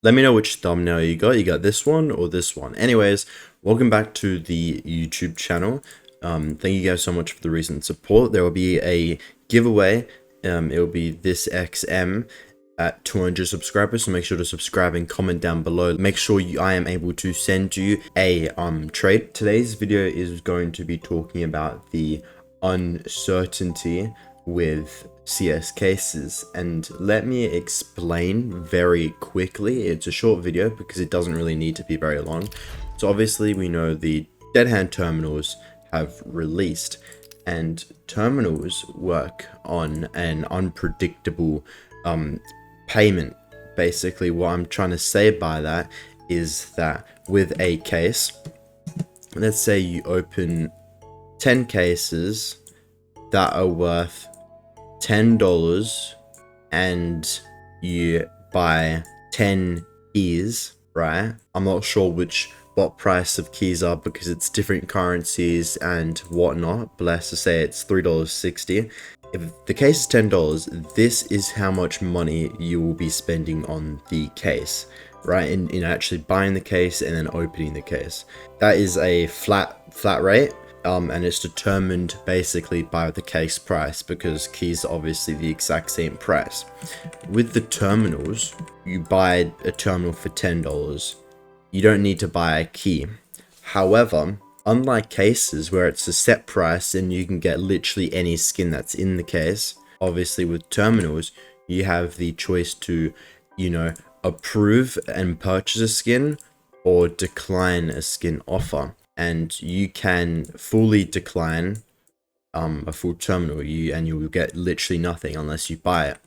Let me know which thumbnail you got. You got this one or this one. Anyways, welcome back to the YouTube channel. Thank you guys so much for the recent support. There will be a giveaway. It will be this XM at 200 subscribers, so make sure to subscribe and comment down below. Make sure I am able to send you a trade. Today's video is going to be talking about the uncertainty with CS cases, and let me explain very quickly. It's a short video because it doesn't really need to be very long. So obviously we know the dead hand terminals have released, and terminals work on an unpredictable payment. Basically what I'm trying to say by that is that with a case, let's say you open 10 cases that are worth $10 and you buy 10 keys, right? I'm not sure what price of keys are because it's different currencies and whatnot, but let's just say it's $3.60. If the case is $10, this is how much money you will be spending on the case, right? In actually buying the case and then opening the case. That is a flat rate. And it's determined basically by the case price, because keys are obviously the exact same price. With the terminals, you buy a terminal for $10. You don't need to buy a key. However, unlike cases where it's a set price and you can get literally any skin that's in the case, obviously with terminals, you have the choice to, approve and purchase a skin or decline a skin offer. And you can fully decline a full terminal, and you will get literally nothing unless you buy it.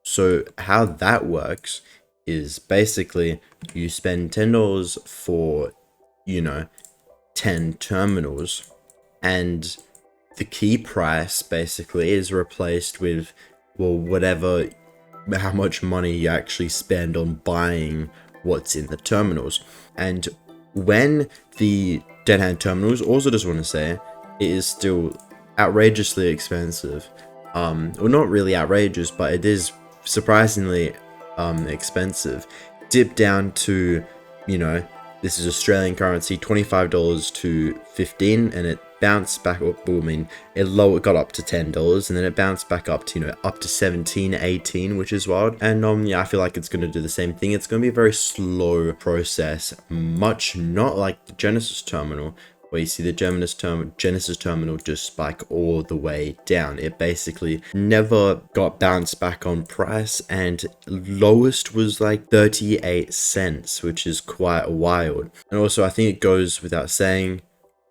So how that works is basically you spend $10 for 10 terminals, and the key price basically is replaced with, well, how much money you actually spend on buying what's in the terminals. And when the dead hand terminals, also just want to say, it is still outrageously expensive. Well, not really outrageous, but it is surprisingly expensive. Dip down to, this is Australian currency, $25 to $15, and it bounced back up. It got up to $10, and then it bounced back up to up to $17, $18, which is wild. And I feel like it's going to do the same thing. It's going to be a very slow process, much not like the Genesis terminal, where you see the Genesis terminal just spike all the way down. It basically never got bounced back on price, and lowest was like 38 cents, which is quite wild. And also, I think it goes without saying,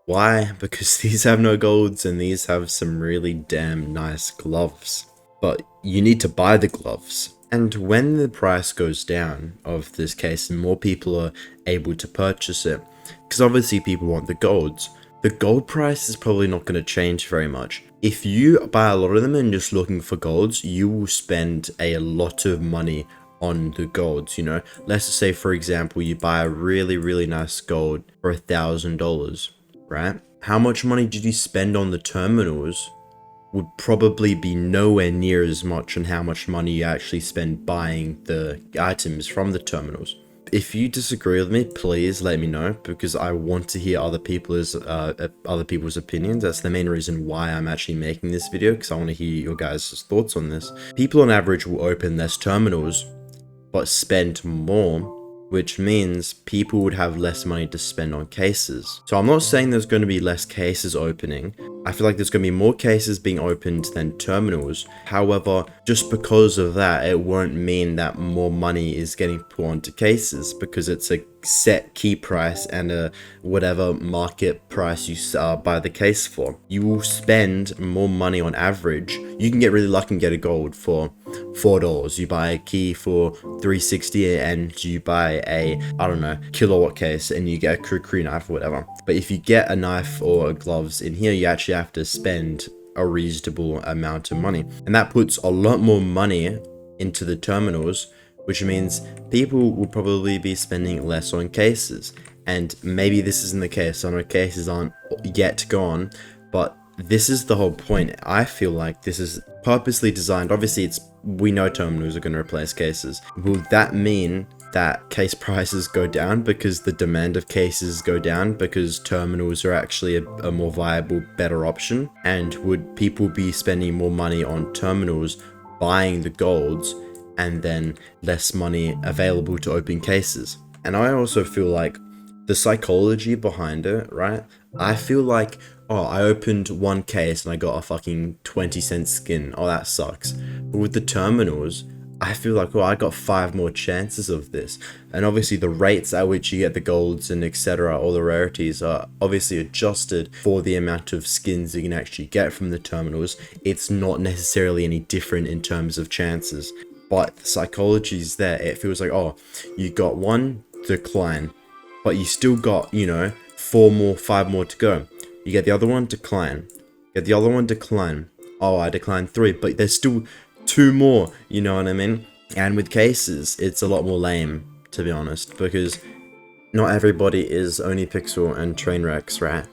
why? Because these have no golds and these have some really damn nice gloves. But you need to buy the gloves. And when the price goes down of this case and more people are able to purchase it, because obviously people want the golds, the gold price is probably not going to change very much. If you buy a lot of them and just looking for golds, you will spend a lot of money on the golds. Let's just say, for example, you buy a really nice gold for $1,000. right? How much money did you spend on the terminals would probably be nowhere near as much on how much money you actually spend buying the items from the terminals. If you disagree with me, please let me know, because I want to hear other people's opinions. That's the main reason why I'm actually making this video, because I want to hear your guys' thoughts on this. People on average will open less terminals but spend more, which means people would have less money to spend on cases. So I'm not saying there's going to be less cases opening. I feel like there's going to be more cases being opened than terminals. However, just because of that, it won't mean that more money is getting put onto cases, because it's a set key price and a whatever market price you buy the case for. You will spend more money on average. You can get really lucky and get a gold for $4. You buy a key for $3.60 and you buy a, kilowatt case and you get a kukri knife or whatever. But if you get a knife or gloves in here, you actually have to spend a reasonable amount of money. And that puts a lot more money into the terminals, which means people will probably be spending less on cases. And maybe this isn't the case. I know cases aren't yet gone, but this is the whole point. I feel like this is purposely designed. Obviously, we know terminals are going to replace cases. Will that mean that case prices go down because the demand of cases go down because terminals are actually a more viable, better option? And would people be spending more money on terminals, buying the golds, and then less money available to open cases? And I also feel like the psychology behind it, right? I feel like, oh, I opened one case and I got a fucking 20-cent skin. Oh, that sucks. But with the terminals, I feel like, oh, I got 5 more chances of this. And obviously the rates at which you get the golds and etc., all the rarities are obviously adjusted for the amount of skins you can actually get from the terminals. It's not necessarily any different in terms of chances. But the psychology is there. It feels like, oh, you got one decline, but you still got, 5 more to go. You get the other one, decline. Get the other one, decline. Oh, I declined 3, but there's still 2 more, you know what I mean? And with cases, it's a lot more lame, to be honest, because not everybody is OniPixel and Trainwrecks, right?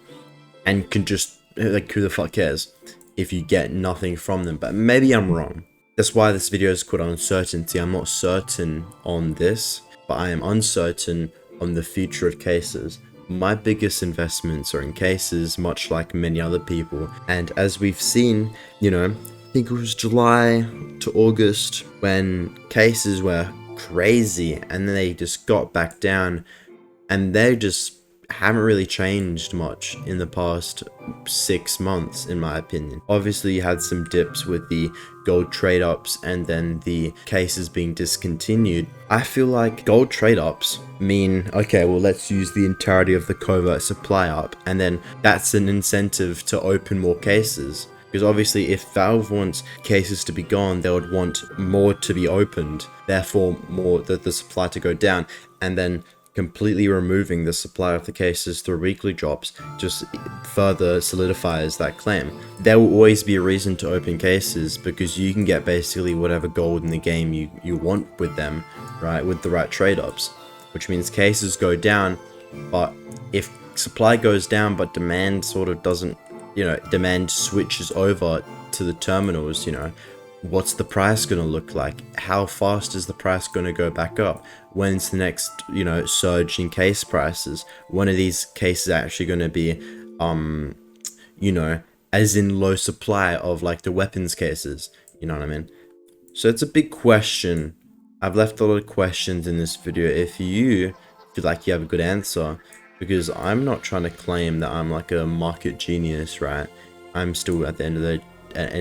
And can just, like, who the fuck cares if you get nothing from them? But maybe I'm wrong. That's why this video is called Uncertainty. I'm not certain on this, but I am uncertain on the future of cases. My biggest investments are in cases, much like many other people. And as we've seen, I think it was July to August when cases were crazy and then they just got back down, and they just haven't really changed much in the past 6 months, in my opinion. Obviously, you had some dips with the gold trade ups and then the cases being discontinued. I feel like gold trade ups mean, okay, well, let's use the entirety of the covert supply up, and then that's an incentive to open more cases. Because obviously, if Valve wants cases to be gone, they would want more to be opened, therefore more the supply to go down, and then completely removing the supply of the cases through weekly drops just further solidifies that claim. There will always be a reason to open cases because you can get basically whatever gold in the game you want with them, right, with the right trade-ups, which means cases go down. But if supply goes down but demand sort of doesn't, demand switches over to the terminals, what's the price going to look like? How fast is the price going to go back up? When's the next, surge in case prices? When are these cases actually going to be, as in low supply of like the weapons cases? You know what I mean? So it's a big question. I've left a lot of questions in this video. If you feel like you have a good answer, because I'm not trying to claim that I'm like a market genius, right? I'm still at the end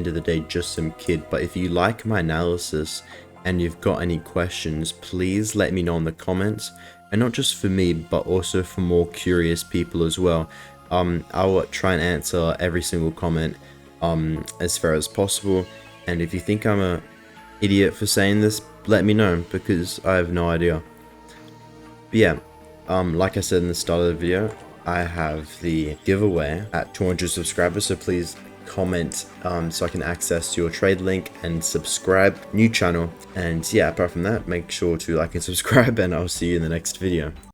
of the day just some kid. But if you like my analysis and you've got any questions, please let me know in the comments, and not just for me but also for more curious people as well. I'll try and answer every single comment as far as possible, and if you think I'm a idiot for saying this, let me know, because I have no idea. But yeah, like I said in the start of the video, I have the giveaway at 200 subscribers, so please comment so I can access your trade link and subscribe. New channel, and yeah, apart from that, make sure to like and subscribe, and I'll see you in the next video.